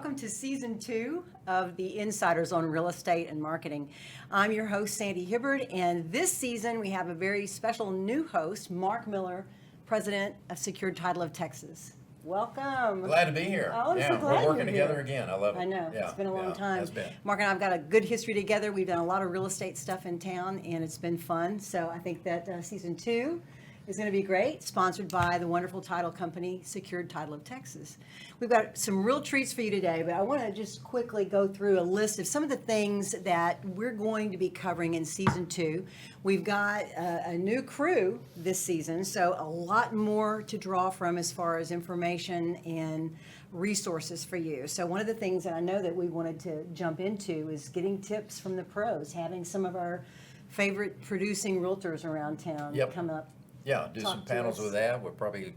welcome to season 2 of the Insiders on Real Estate and Marketing. I'm your host, Sandy Hibbard, and this season we have a very special new host, Mark Miller, President of Secured Title of Texas. Welcome. Glad to be here. Oh, I'm so glad we're working you're together here. again. I love it. I know. Yeah, It's been a long yeah, time. It's been. Mark and I have got a good history together. We've done a lot of real estate stuff in town, and it's been fun. So I think that season 2 is going to be great, sponsored by the wonderful title company, Secured Title of Texas. We've got some real treats for you today, but I want to just quickly go through a list of some of the things that we're going to be covering in season 2. We've got a new crew this season, so a lot more to draw from as far as information and resources for you. So one of the things that I know that we wanted to jump into is getting tips from the pros, having some of our favorite producing realtors around town Yep. come up. Yeah, do Talk some to panels us. with that. We'll probably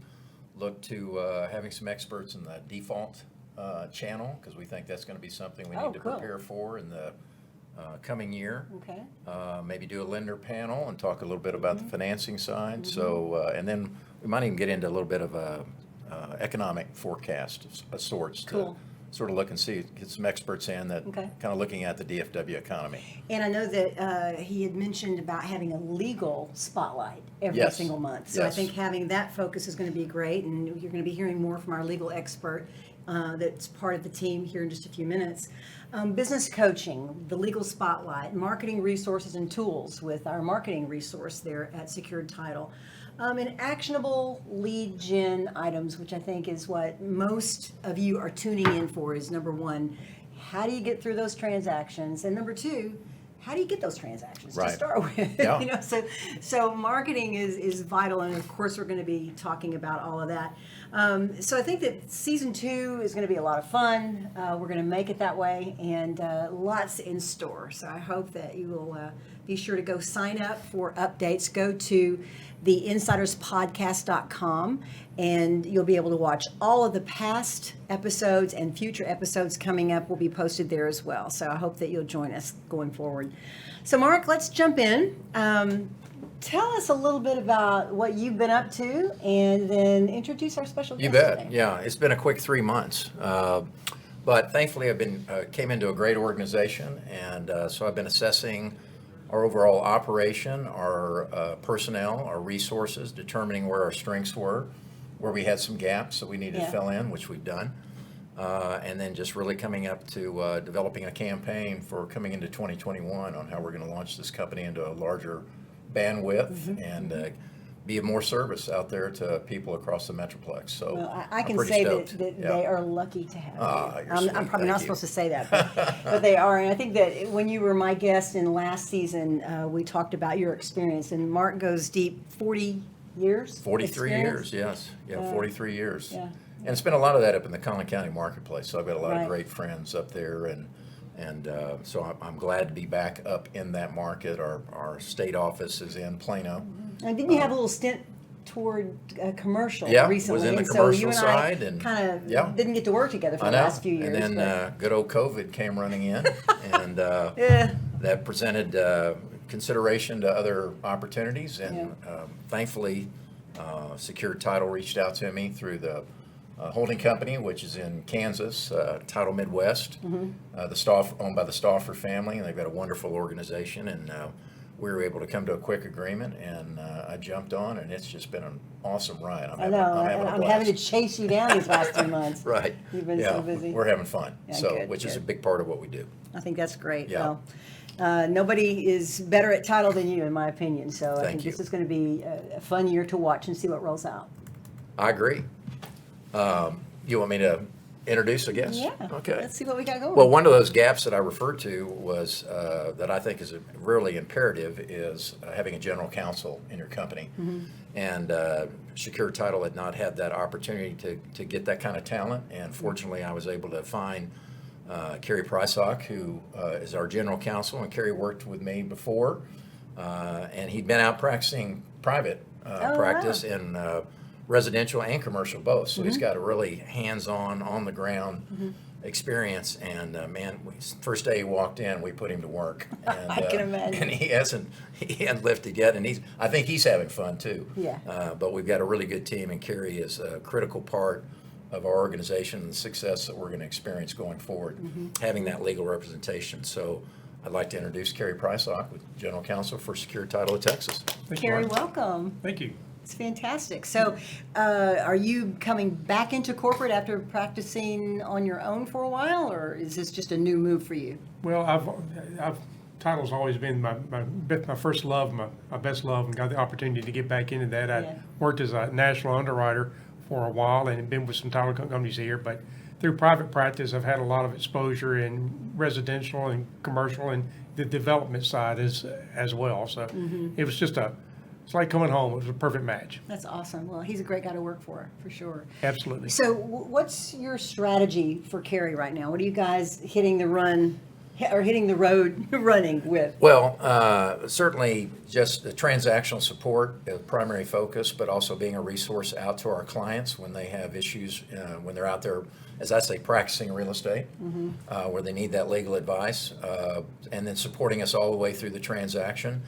look to having some experts in the default channel, because we think that's going to be something we Oh, need to cool. prepare for in the coming year. Okay. Maybe do a lender panel and talk a little bit about Mm-hmm. the financing side. So, and then we might even get into a little bit of a economic forecast of sorts Cool. to sort of look and see, get some experts in that Okay. kind of looking at the DFW economy. And I know that he had mentioned about having a legal spotlight every Yes. single month. So I Yes. think having that focus is going to be great, and you're going to be hearing more from our legal expert that's part of the team here in just a few minutes. Business coaching, the legal spotlight, marketing resources and tools with our marketing resource there at Secured Title. And actionable lead gen items, which I think is what most of you are tuning in for, is number one, how do you get through those transactions? And number two, how do you get those transactions to Right. start with? Yeah. So marketing is vital, and of course we're going to be talking about all of that. So I think that season 2 is going to be a lot of fun. We're going to make it that way, and lots in store. So I hope that you will be sure to go sign up for updates. Go to theinsiderspodcast.com, and you'll be able to watch all of the past episodes, and future episodes coming up will be posted there as well. So I hope that you'll join us going forward. So Mark, let's jump in. Tell us a little bit about what you've been up to, and then introduce our special guest You bet. today. Yeah, it's been a quick 3 months, but thankfully I've been came into a great organization, and so I've been assessing our overall operation, our personnel, our resources, determining where our strengths were, where we had some gaps that we needed Yeah. to fill in, which we've done, and then just really coming up to developing a campaign for coming into 2021 on how we're going to launch this company into a larger bandwidth Mm-hmm. and be of more service out there to people across the Metroplex. So Well, I I'm can pretty say stoked. that Yeah. they are lucky to have Ah, you. you're I'm sweet. probably Thank not you. supposed to say that, but they are. And I think that when you were my guest in last season, we talked about your experience. And Mark goes deep, 40 years? 43 experience? years, yes. Yeah, 43 years. Yeah. And it's been a lot of that up in the Collin County marketplace. So I've got a lot Right. of great friends up there, and so I'm glad to be back up in that market. Our state office is in Plano. And didn't you have a little stint toward commercial Yeah, recently? was in the And so commercial you and side, I and kind of yeah. didn't get to work together for I the know. last few years. And then but- good old COVID came running in, and yeah. that presented consideration to other opportunities. And thankfully, Secured Title reached out to me through the holding company, which is in Kansas, Title Midwest, owned by the Stauffer family, and they've got a wonderful organization. And we were able to come to a quick agreement, and I jumped on, and it's just been an awesome ride. I know, and I'm having to chase you down these last 3 months. Right. You've been Yeah, so busy. We're having fun, Yeah, good, which is a good. big part of what we do. I think that's great. Yeah. Well, nobody is better at title than you, in my opinion. So I Thank think you. this is going to be a fun year to watch and see what rolls out. I agree. You want me to introduce a guest? Yeah. Okay. Let's see what we got going. Well, one of those gaps that I referred to was that I think is really imperative is having a general counsel in your company. Mm-hmm. And Secure Title had not had that opportunity to get that kind of talent. And fortunately, I was able to find Kerry Prysock, who is our general counsel. And Kerry worked with me before. And he'd been out practicing private practice in residential and commercial both. So he's got a really hands-on, on-the-ground experience. And first day he walked in, we put him to work. And, I can imagine. And he hadn't lifted yet, and I think he's having fun too. Yeah. But we've got a really good team, and Kerry is a critical part of our organization and the success that we're going to experience going forward, having that legal representation. So I'd like to introduce Carrie Prysock, with General Counsel for Secured Title of Texas. Thank you, Carrie, Mark. welcome. Thank you. It's fantastic. So, are you coming back into corporate after practicing on your own for a while, or is this just a new move for you? Well, I've title's always been my first love, my best love, and got the opportunity to get back into that. Yeah. I worked as a national underwriter for a while and been with some title companies here, but through private practice, I've had a lot of exposure in residential and commercial and the development side as well. So it was it's like coming home. It was a perfect match. That's awesome. Well, he's a great guy to work for sure. Absolutely. So, what's your strategy for Carrie right now? What are you guys hitting the road running with? Well, certainly just the transactional support, primary focus, but also being a resource out to our clients when they have issues, when they're out there, as I say, practicing real estate, where they need that legal advice, and then supporting us all the way through the transaction.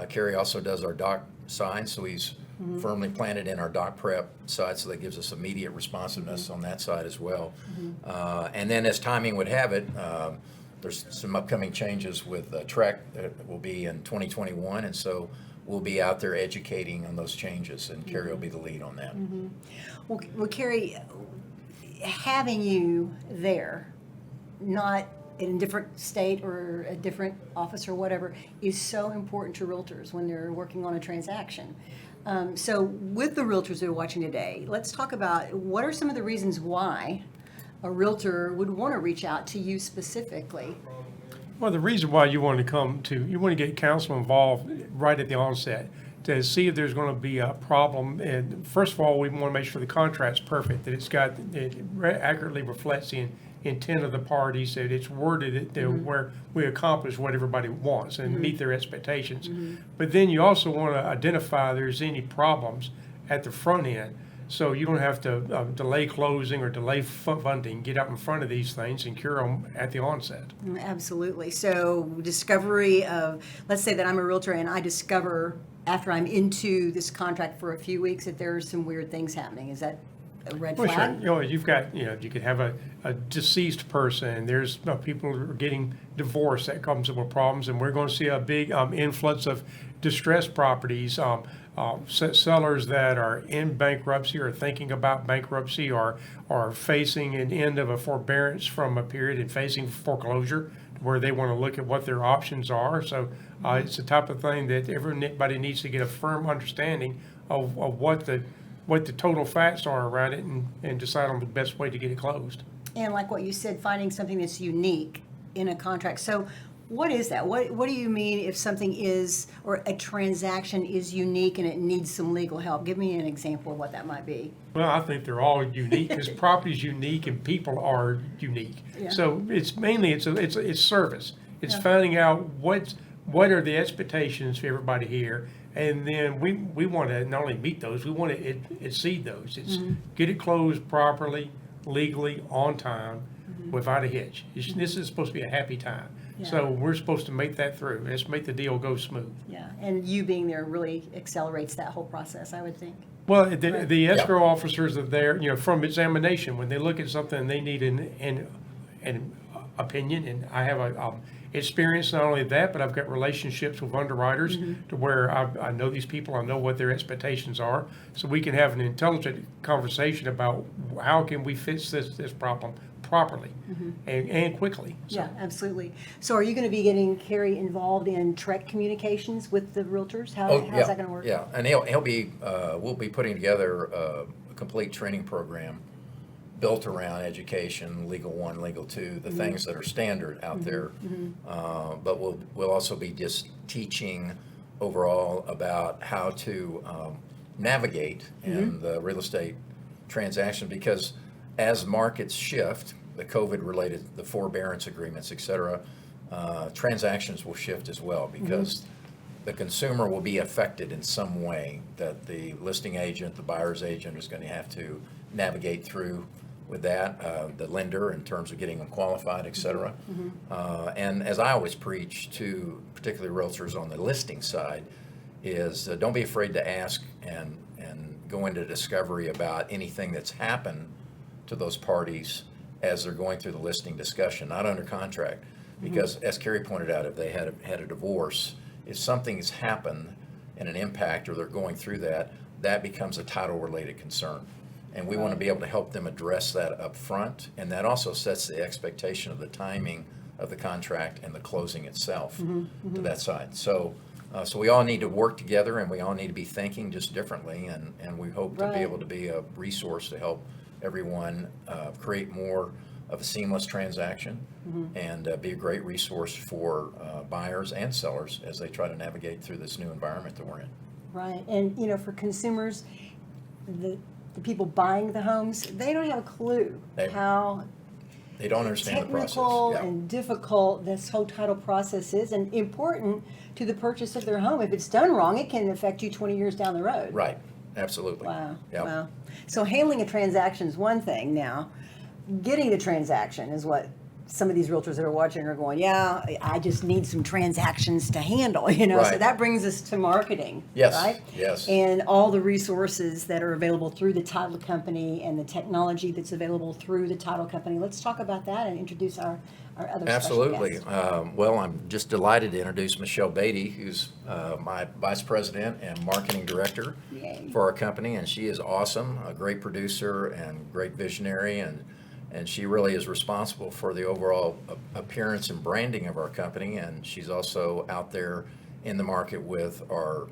Kerry also does our doc side, so he's firmly planted in our doc prep side, so that gives us immediate responsiveness on that side as well. And then as timing would have it, there's some upcoming changes with TREC that will be in 2021, and so we'll be out there educating on those changes, and Kerry will be the lead on that. Well, Carrie, having you there, not in a different state or a different office or whatever, is so important to realtors when they're working on a transaction. So with the realtors that are watching today, let's talk about what are some of the reasons why a realtor would want to reach out to you specifically. Well, the reason why you want to get counsel involved right at the onset to see if there's going to be a problem. And first of all, we want to make sure the contract's perfect, that it accurately reflects the intent of the parties, that it's worded where we accomplish what everybody wants and meet their expectations. But then you also want to identify if there's any problems at the front end. So you don't have to delay closing or delay funding. Get out in front of these things and cure them at the onset. Absolutely. So discovery of, let's say that I'm a realtor and I discover after I'm into this contract for a few weeks that there are some weird things happening. Is that a red Well, flag? sure. You could have a deceased person. There's people who are getting divorced. That comes up with problems, and we're going to see a big influx of distressed properties. Sellers that are in bankruptcy or thinking about bankruptcy or are facing an end of a forbearance from a period and facing foreclosure, where they want to look at what their options are. So it's the type of thing that everybody needs to get a firm understanding of what the total facts are around it and decide on the best way to get it closed. And like what you said, finding something that's unique in a contract. So what is that? What do you mean if something is, or a transaction is unique and it needs some legal help? Give me an example of what that might be. Well, I think they're all unique because property's unique and people are unique. Yeah. So it's mainly it's service. It's Yeah. finding out what are the expectations for everybody here, and then we want to not only meet those, we want to exceed those. It's get it closed properly, legally, on time, without a hitch. This is supposed to be a happy time. Yeah. So we're supposed to make that through. Let's make the deal go smooth. Yeah, and you being there really accelerates that whole process, I would think. Well, the escrow officers are there, from examination, when they look at something, they need an opinion, and I have a experience not only that, but I've got relationships with underwriters to where I know these people, I know what their expectations are, so we can have an intelligent conversation about how can we fix this problem properly and quickly. So, Yeah, absolutely. So are you going to be getting Carrie involved in TREC communications with the realtors? How's that going to work? Yeah, and he'll be, we'll be putting together a complete training program built around education, Legal 1, Legal 2, the things that are standard out there. But we'll also be just teaching overall about how to navigate in the real estate transaction, because as markets shift, the COVID-related, the forbearance agreements, et cetera, transactions will shift as well, because the consumer will be affected in some way that the listing agent, the buyer's agent is going to have to navigate through with that, the lender in terms of getting them qualified, et cetera. And as I always preach to particularly realtors on the listing side is don't be afraid to ask and go into discovery about anything that's happened to those parties as they're going through the listing discussion, not under contract. Because as Carrie pointed out, if they had a divorce, if something's happened and an impact or they're going through that, that becomes a title-related concern. And we want to be able to help them address that up front, and that also sets the expectation of the timing of the contract and the closing itself to that side. So we all need to work together, and we all need to be thinking just differently, and we hope to be Right. able to be a resource to help everyone create more of a seamless transaction and be a great resource for buyers and sellers as they try to navigate through this new environment that we're in. Right, and for consumers, the people buying the homes, they don't have a clue They- how They don't understand the process. technical Yeah. and difficult this whole title process is, and important to the purchase of their home. If it's done wrong, it can affect you 20 years down the road. Right, absolutely. Wow, Yep. wow. So handling a transaction is one thing now. Getting the transaction is what some of these realtors that are watching are going, yeah, I just need some transactions to handle, So Right. that brings us to marketing, Yes, right? yes. And all the resources that are available through the title company and the technology that's available through the title company. Let's talk about that and introduce our other Absolutely. special guests. Well, I'm just delighted to introduce Michelle Beatty, who's my Vice President and Marketing Director Yay. for our company, and she is awesome, a great producer and great visionary, and she really is responsible for the overall appearance and branding of our company, and she's also out there in the market with our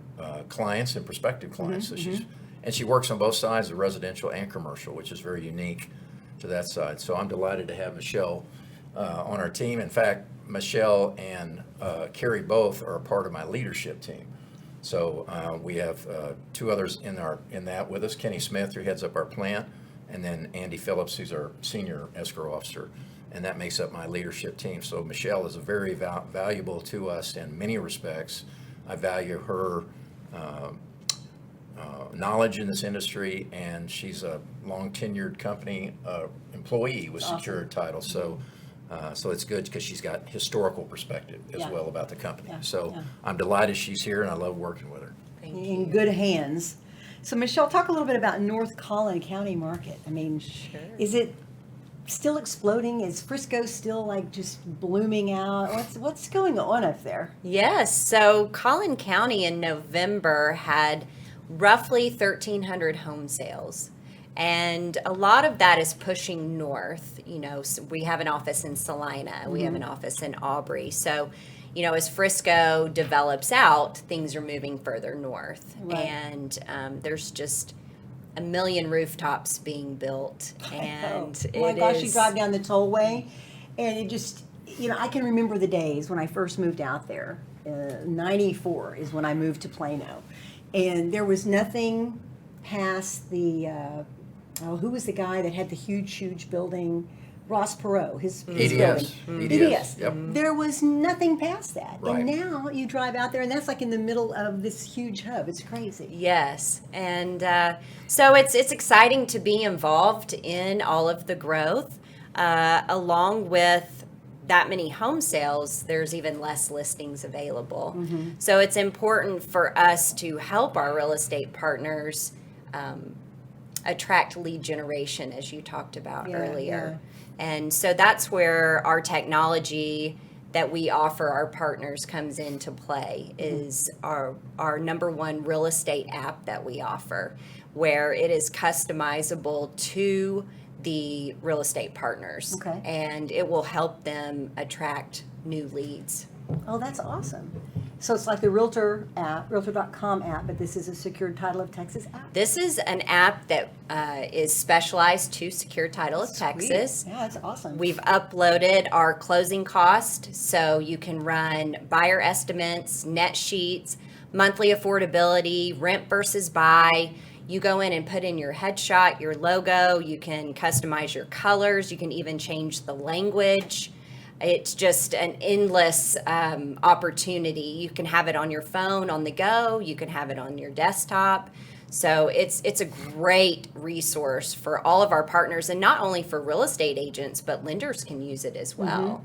clients and prospective clients. So she works on both sides, the residential and commercial, which is very unique to that side. So I'm delighted to have Michelle on our team. In fact, Michelle and Carrie both are a part of my leadership team. So we have two others in that with us, Kenny Smith, who heads up our plant, and then Andy Phillips, who's our senior escrow officer, and that makes up my leadership team. So Michelle is very valuable to us in many respects. I value her knowledge in this industry, and she's a long tenured company employee with Awesome. Secured Title. So it's good because she's got historical perspective as Yeah. well about the company. Yeah, So yeah. I'm delighted she's here, and I love working with her. In good hands. So Michelle, talk a little bit about North Collin County market. I mean, is it still exploding? Is Frisco still like just blooming out? What's going on up there? Yes. So Collin County in November had roughly 1,300 home sales. And a lot of that is pushing north. So we have an office in Salina, we have an office in Aubrey. So, as Frisco develops out, things are moving further north. Right. And there's just a million rooftops being built. And Oh my gosh, you is- drive down the tollway and it just, I can remember the days when I first moved out there. 94 is when I moved to Plano. And there was nothing past the, who was the guy that had the huge building? Ross Perot, his EDS. building. EDS, yep. There was nothing past that. Right. And now you drive out there and that's like in the middle of this huge hub. It's crazy. Yes, and so it's exciting to be involved in all of the growth, along with that many home sales. There's even less listings available, so it's important for us to help our real estate partners attract lead generation, as you talked about Yeah, earlier. And so that's where our technology that we offer our partners comes into play, is our number one real estate app that we offer, where it is customizable to the real estate partners. Okay. And it will help them attract new leads. Oh, that's awesome. So it's like the Realtor app, Realtor.com app, but this is a Secured Title of Texas app. This is an app that is specialized to Secure Title of Texas. Sweet. Yeah, that's awesome. We've uploaded our closing cost, so you can run buyer estimates, net sheets, monthly affordability, rent versus buy. You go in and put in your headshot, your logo. You can customize your colors. You can even change the language. It's just an endless opportunity. You can have it on your phone on the go. You can have it on your desktop. So it's a great resource for all of our partners, and not only for real estate agents, but lenders can use it as well.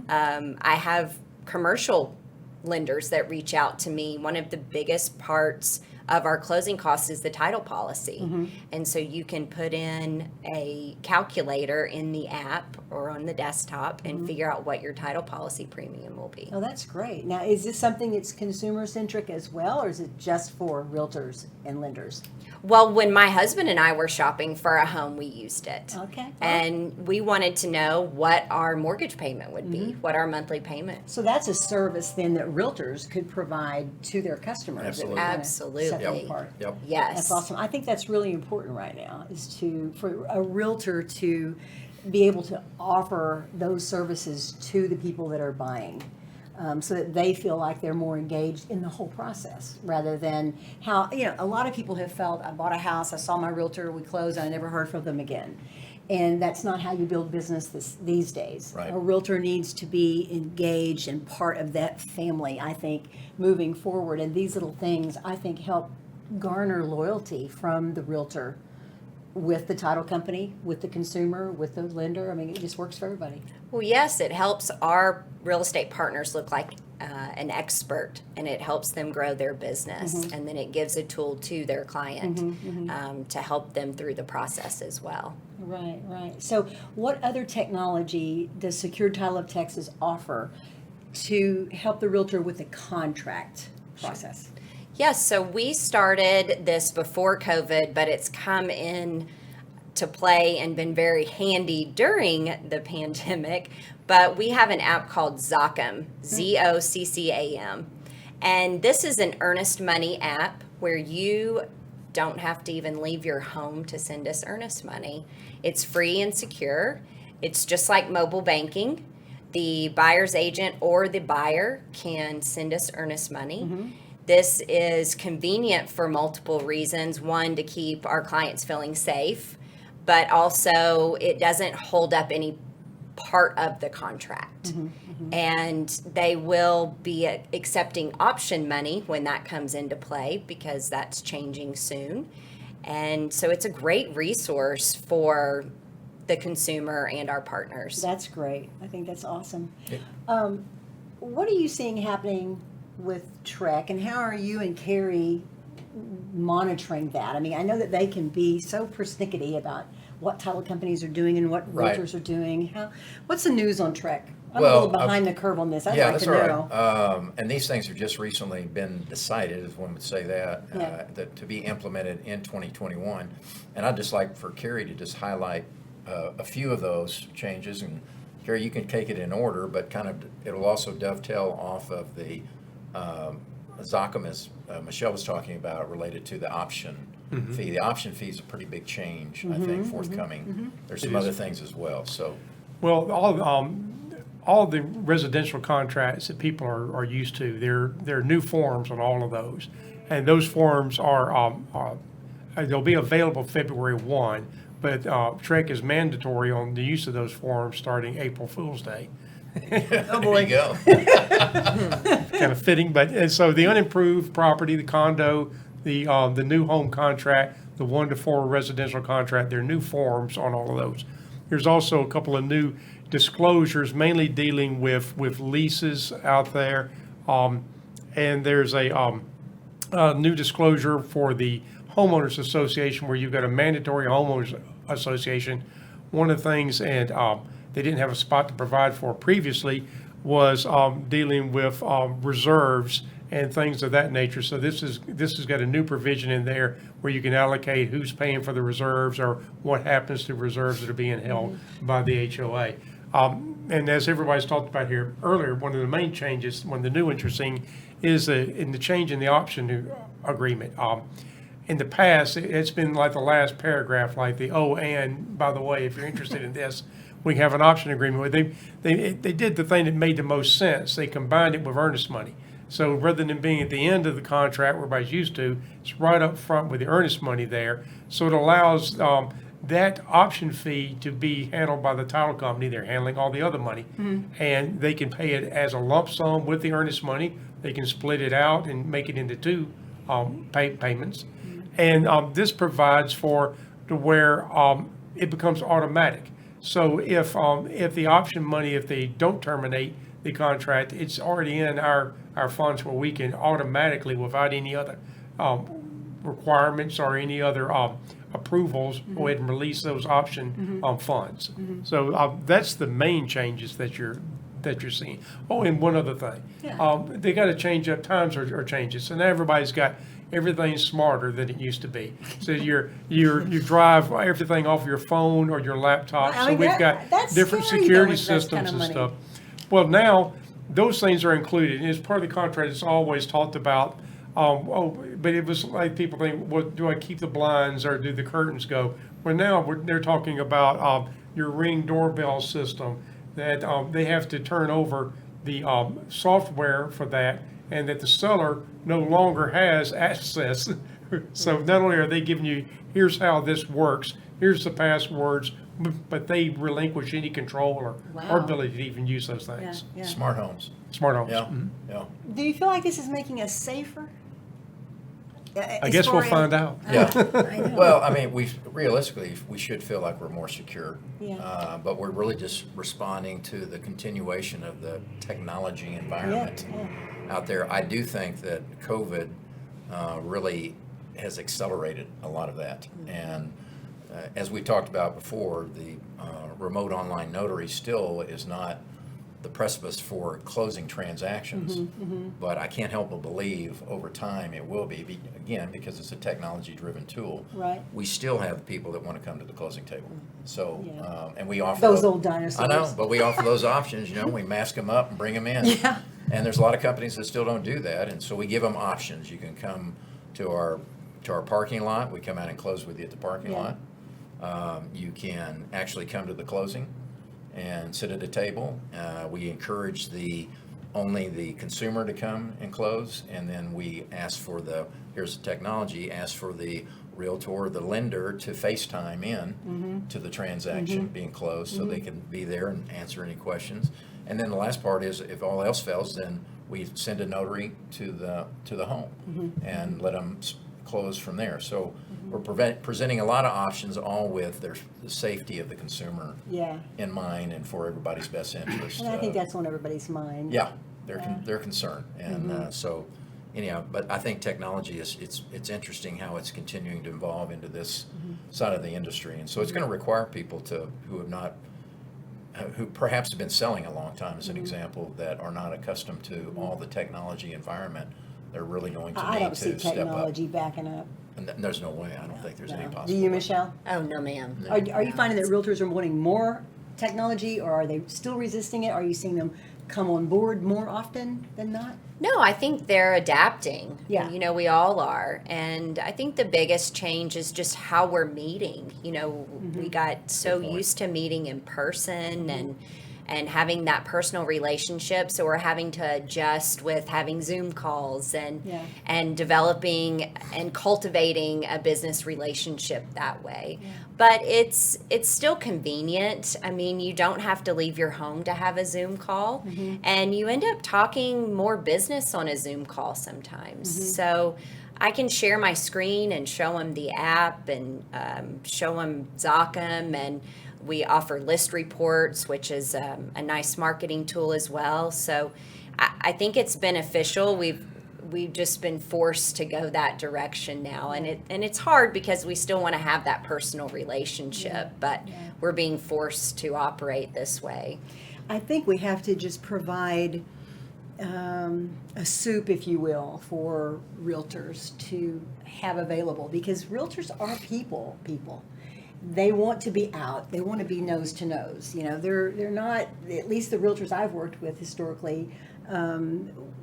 I have commercial lenders that reach out to me. One of the biggest parts of our closing costs is the title policy. And so you can put in a calculator in the app or on the desktop and figure out what your title policy premium will be. Oh, that's great. Now, is this something that's consumer-centric as well, or is it just for realtors and lenders? Well, when my husband and I were shopping for a home, we used it. Okay. And we wanted to know what our mortgage payment would be, what our monthly payment. So that's a service then that realtors could provide to their customers. that would kinda Absolutely. set them Yep. apart. Yep. Yes. That's awesome. I think that's really important right now, is for a realtor to be able to offer those services to the people that are buying, so that they feel like they're more engaged in the whole process, rather than how, a lot of people have felt, I bought a house, I saw my realtor, we closed, and I never heard from them again. And that's not how you build business these days. Right. A realtor needs to be engaged and part of that family, I think, moving forward. And these little things, I think, help garner loyalty from the realtor with the title company, with the consumer, with the lender. I mean, it just works for everybody. Well, yes, it helps our real estate partners look like an expert, and it helps them grow their business. And then it gives a tool to their client to help them through the process as well. Right, right. So what other technology does Secured Title of Texas offer to help the realtor with the contract process? Yes, so we started this before COVID, but it's come in to play and been very handy during the pandemic. But we have an app called Zoccam, Zoccam. And this is an earnest money app where you don't have to even leave your home to send us earnest money. It's free and secure. It's just like mobile banking. The buyer's agent or the buyer can send us earnest money. This is convenient for multiple reasons. One, to keep our clients feeling safe, but also it doesn't hold up any part of the contract. And they will be accepting option money when that comes into play, because that's changing soon. And so it's a great resource for the consumer and our partners. That's great. I think that's awesome. Yeah. What are you seeing happening with Trek, and how are you and Carrie monitoring that? I mean, I know that they can be so persnickety about what title companies are doing and what Right. realtors are doing. What's the news on Trek? I'm Well, a little behind the curve on this. I'd Yeah, like that's to all know. right. And these things have just recently been decided, as one would say that, Yeah. that to be implemented in 2021. And I'd just like for Carrie to just highlight a few of those changes. And Carrie, you can take it in order, but kind of it'll also dovetail off of the Zoccam, as Michelle was talking about, related to the option fee. The option fee is a pretty big change, I think, forthcoming. There's some It is. other things as well. So Well, all the residential contracts that people are used to, there are new forms on all of those. And those forms are, they'll be available February 1, but Trek is mandatory on the use of those forms starting April Fool's Day. oh boy, you go. Kind of fitting, but, and so the unimproved property, the condo, the new home contract, the 1 to 4 residential contract, there are new forms on all of those. There's also a couple of new disclosures, mainly dealing with leases out there. And there's a new disclosure for the homeowners association, where you've got a mandatory homeowners association. One of the things, and they didn't have a spot to provide for previously, was dealing with reserves and things of that nature. So this has got a new provision in there where you can allocate who's paying for the reserves, or what happens to reserves that are being held by the HOA. And as everybody's talked about here earlier, one of the main changes, one of the new interesting, is in the change in the option agreement. In the past, it's been like the last paragraph, like and by the way, if you're interested in this, we have an option agreement. They did the thing that made the most sense. They combined it with earnest money. So rather than being at the end of the contract where everybody's used to, it's right up front with the earnest money there. So it allows that option fee to be handled by the title company. They're handling all the other money. And they can pay it as a lump sum with the earnest money. They can split it out and make it into 2 payments. And this provides for to where it becomes automatic. So if the option money, if they don't terminate the contract, it's already in our funds where we can automatically, without any other requirements or any other approvals, go ahead and release those option funds. So that's the main changes that you're seeing. Oh, and one other thing. Yeah. They got to change up, times are changing. So now everybody's got everything smarter than it used to be. So you drive everything off your phone or your laptop. Well, I So mean, we've got that's different scary, though, security with that systems kind of and money. stuff. Well, now those things are included. And as part of the contract, it's always talked about. But it was like people think, well, do I keep the blinds or do the curtains go? Well, now they're talking about your Ring doorbell system, that they have to turn over the software for that, and that the seller no longer has access. So not only are they giving you, here's how this works, here's the passwords, but they relinquish any control or Wow. ability to even use those Yeah, things. yeah. Smart homes. Smart homes. Yeah, Mhm. yeah. Do you feel like this is making us safer? I guess we'll find out. Yeah. I know. Well, I mean, realistically, we should feel like we're more secure. Yeah. But we're really just responding to the continuation of the technology environment Yeah, out there. I do think that COVID really has accelerated a lot of that. And as we talked about before, the remote online notary still is not the precipice for closing transactions. But I can't help but believe over time it will be, again, because it's a technology-driven tool. Right. We still have people that want to come to the closing table. So, Yeah. and we offer Those old dinosaurs. I know, but we offer those options. We mask them up and bring them in. Yeah. And there's a lot of companies that still don't do that, and so we give them options. You can come to our parking lot. We come out and close with you at the parking Yeah. lot. You can actually come to the closing and sit at a table. We encourage only the consumer to come and close, and then we ask for here's the technology, ask for the realtor or the lender to FaceTime in to the transaction being closed, so they can be there and answer any questions. And then the last part is, if all else fails, then we send a notary to the home and let them close from there. So we're presenting a lot of options, all with the safety of the consumer Yeah. in mind and for everybody's best interest. And I think that's on everybody's mind. Yeah, they're concerned, and so anyhow. But I think technology it's interesting how it's continuing to evolve into this side of the industry, and so it's going to require people who perhaps have been selling a long time, as an example, that are not accustomed to all the technology environment. They're really going to I need don't see to step up. technology backing up. And there's no way. I don't think there's any No. possible Do you, way. Michelle? Oh, no, ma'am. Are you finding that realtors are wanting more technology, or are they still resisting it? Are you seeing them come on board more often than not? No, I think they're adapting. Yeah. We all are. And I think the biggest change is just how we're meeting. We got so Good point. used to meeting in person and having that personal relationship. So we're having to adjust with having Zoom calls Yeah. and developing and cultivating a business relationship that way. But it's still convenient. I mean, you don't have to leave your home to have a Zoom call, and you end up talking more business on a Zoom call sometimes. So I can share my screen and show them the app and show them Zochem, and we offer list reports, which is a nice marketing tool as well. So I think it's beneficial. We've just been forced to go that direction now, and it's hard because we still want to have that personal relationship, but we're being forced to operate this way. I think we have to just provide a soup, if you will, for realtors to have available, because realtors are people. They want to be out. They want to be nose to nose. They're not, at least the realtors I've worked with historically,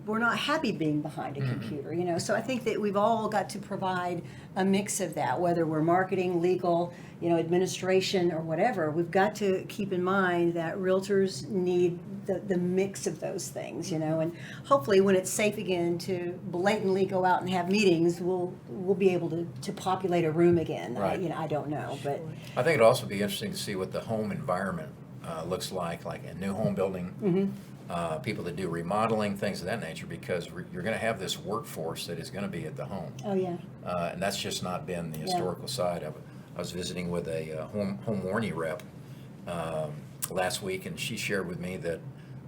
we're not happy being behind a computer, so I think that we've all got to provide a mix of that, whether we're marketing, legal, administration, or whatever. We've got to keep in mind that realtors need the mix of those things, and hopefully when it's safe again to blatantly go out and have meetings, we'll be able to populate a room again. Right. I don't know, but I think it'd also be interesting to see what the home environment looks like a new home building. People that do remodeling, things of that nature, because you're going to have this workforce that is going to be at the home. oh yeah, And that's just not been the historical side of it. I was visiting with a home warranty rep last week, and she shared with me that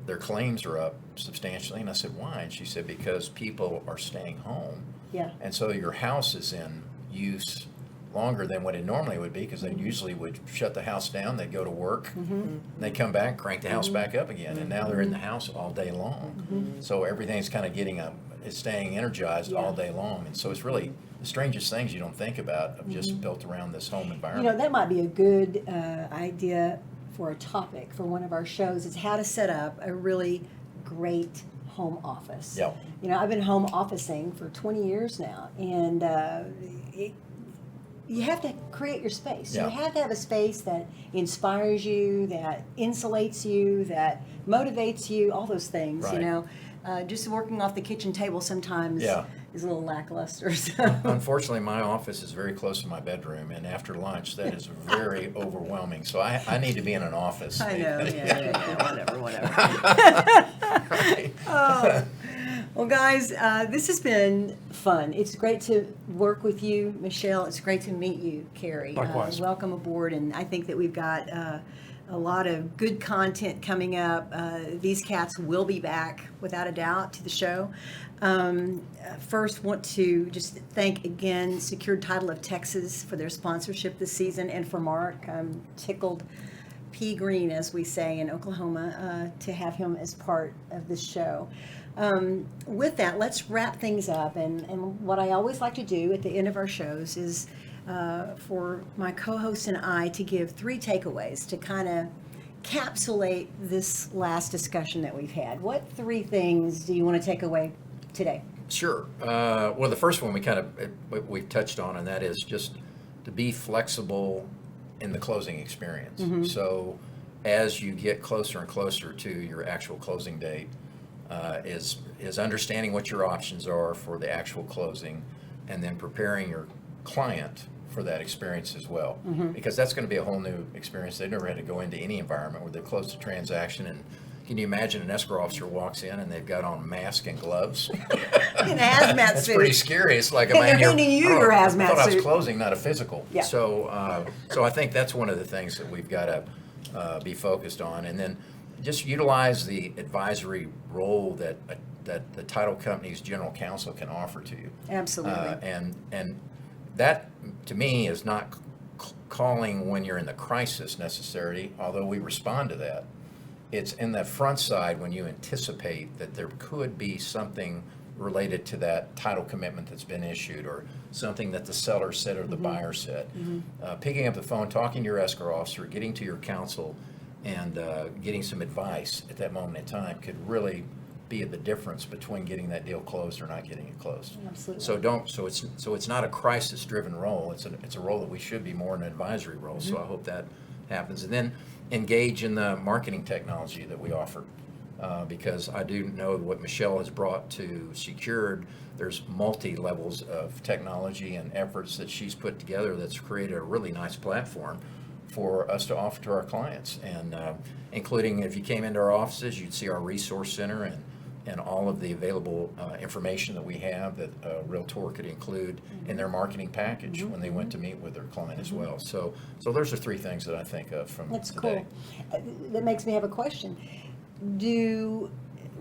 their claims are up substantially. And I said, why? And she said, because people are staying home Yeah. And so your house is in use longer than what it normally would be, because they usually would shut the house down, they'd go to work, and they come back, crank the house back up again, and now they're in the house all day long. So everything's kind of it's staying energized all day long, and so it's really the strangest things you don't think about of just built around this home You know, environment. that might be a good idea for a topic for one of our shows, is how to set up a really great home office. Yeah. You know, I've been home officing for 20 years now, and you have to create your space. Yeah. You have to have a space that inspires you, that insulates you, that motivates you, all those things, you Right. know. Just working off the kitchen table sometimes Yeah. is a little lackluster. So. Unfortunately, my office is very close to my bedroom, and after lunch, that is very overwhelming. So I need to be in an office. I know, yeah, whatever. Right. Oh. Well, guys, this has been fun. It's great to work with you, Michelle. It's great to meet you, Carrie. Likewise. Welcome aboard, and I think that we've got a lot of good content coming up. These cats will be back, without a doubt, to the show. First, want to just thank again Secured Title of Texas for their sponsorship this season, and for Mark. I'm tickled pea green, as we say in Oklahoma, to have him as part of this show. With that, let's wrap things up. And what I always like to do at the end of our shows is for my co-host and I to give 3 takeaways to kind of capsulate this last discussion that we've had. What 3 things do you want to take away today? Sure. Well, the first one we touched on, and that is just to be flexible in the closing experience. So as you get closer and closer to your actual closing date, is understanding what your options are for the actual closing, and then preparing your client for that experience as well. Because that's going to be a whole new experience. They've never had to go into any environment where they've closed a transaction. And can you imagine an escrow officer walks in and they've got on mask and gloves? In a hazmat That's suit. pretty scary. It's like, And am I they're in here? handing you Oh, your I hazmat thought I was suit. closing, not a physical. Yeah. So I think that's one of the things that we've got to be focused on. And then just utilize the advisory role that the title company's general counsel can offer to you. Absolutely. And that, to me, is not calling when you're in the crisis necessarily, although we respond to that. It's in that front side when you anticipate that there could be something related to that title commitment that's been issued, or something that the seller said or the buyer said. Picking up the phone, talking to your escrow officer, getting to your counsel, and getting some advice at that moment in time could really be the difference between getting that deal closed or not getting it closed. Absolutely. So it's not a crisis-driven role. It's a role that we should be more an advisory role. So I hope that happens. And then engage in the marketing technology that we offer, because I do know what Michelle has brought to Secured. There's multi-levels of technology and efforts that she's put together that's created a really nice platform for us to offer to our clients. And including, if you came into our offices, you'd see our resource center and all of the available information that we have that a Realtor could include in their marketing package when they went to meet with their client as well. So those are 3 things that I think of from That's today. cool. That makes me have a question. Do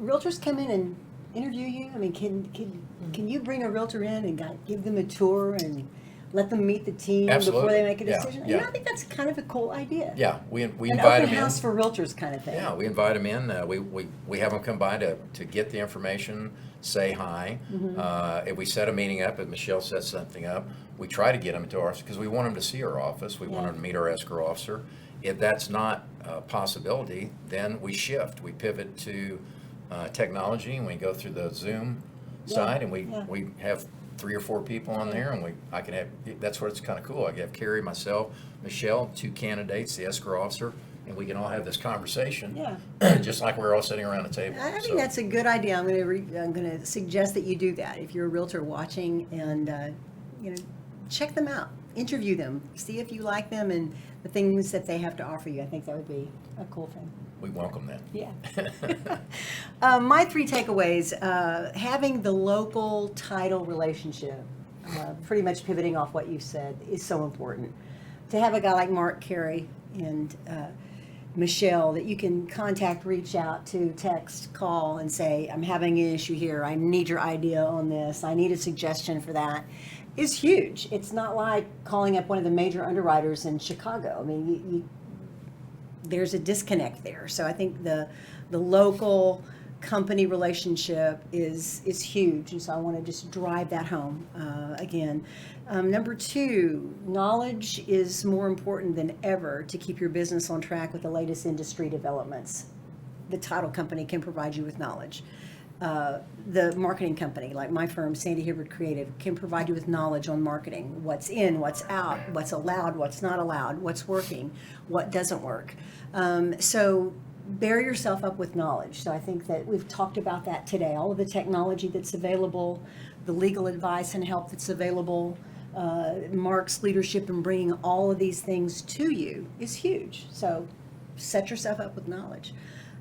realtors come in and interview you? I mean, can you bring a realtor in and give them a tour and let them meet the team before Absolutely. they make a Yeah, decision? yeah. You know, I think that's kind of a cool idea. Yeah, we An invite open them in. house for realtors kind of thing. Yeah, we invite them in. We have them come by to get the information, say hi. If we set a meeting up, if Michelle sets something up, we try to get them to our office because we want them to see our office. We want Yeah. them to meet our escrow officer. If that's not a possibility, then we shift. We pivot to technology, and we go through the Zoom side, and we have 3 or 4 people on there, and I can have, that's where it's kind of cool. I can have Carrie, myself, Michelle, 2 candidates, the escrow officer, and we can all have this conversation. Yeah. Just like we're all sitting around a table. I think So, that's a good idea. I'm going to suggest that you do that if you're a realtor watching, and check them out, interview them, see if you like them and the things that they have to offer you. I think that would be a cool thing. we welcome that. Yeah. My 3 takeaways: having the local title relationship, pretty much pivoting off what you said, is so important. To have a guy like Mark Carey and Michelle, that you can contact, reach out to, text, call, and say, I'm having an issue here. I need your idea on this. I need a suggestion for that, is huge. It's not like calling up one of the major underwriters in Chicago. I mean, there's a disconnect there. So I think the local company relationship is huge, and so I want to just drive that home again. Number 2, knowledge is more important than ever to keep your business on track with the latest industry developments. The title company can provide you with knowledge. The marketing company, like my firm, Sandy Hibbert Creative, can provide you with knowledge on marketing, what's in, what's out, what's allowed, what's not allowed, what's working, what doesn't work. So bear yourself up with knowledge. So I think that we've talked about that today. All of the technology that's available, the legal advice and help that's available, Mark's leadership in bringing all of these things to you is huge. So set yourself up with knowledge.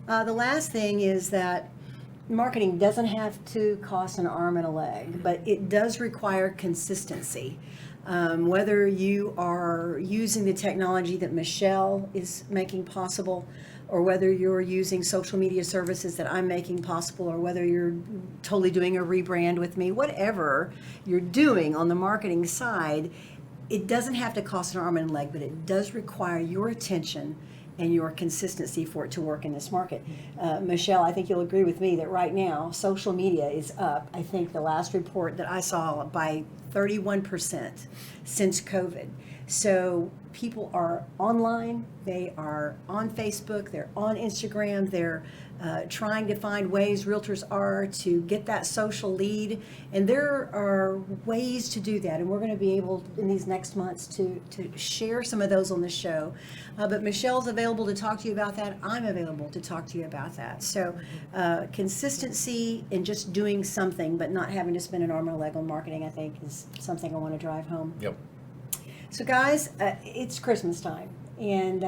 The last thing is that marketing doesn't have to cost an arm and a leg, but it does require consistency. Whether you are using the technology that Michelle is making possible, or whether you're using social media services that I'm making possible, or whether you're totally doing a rebrand with me, whatever you're doing on the marketing side, it doesn't have to cost an arm and a leg, but it does require your attention and your consistency for it to work in this market. Michelle, I think you'll agree with me that right now, social media is up. I think the last report that I saw, by 31% since COVID. So people are online, they are on Facebook, they're on Instagram, they're trying to find ways, realtors are, to get that social lead. And there are ways to do that. And we're going to be able in these next months to share some of those on the show. But Michelle's available to talk to you about that. I'm available to talk to you about that. So consistency in just doing something, but not having to spend an arm and a leg on marketing, I think, is something I want to drive home. Yep. So guys, it's Christmas time, and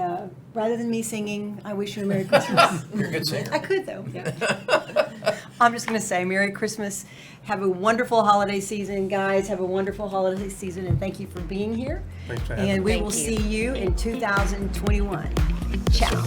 rather than me singing, I wish you a Merry Christmas. You're a good singer. I could though, yeah. I'm just going to say Merry Christmas. Have a wonderful holiday season, guys. Have a wonderful holiday season, and thank you for being here. Thanks for having And we Thank will you. see you in 2021. Ciao.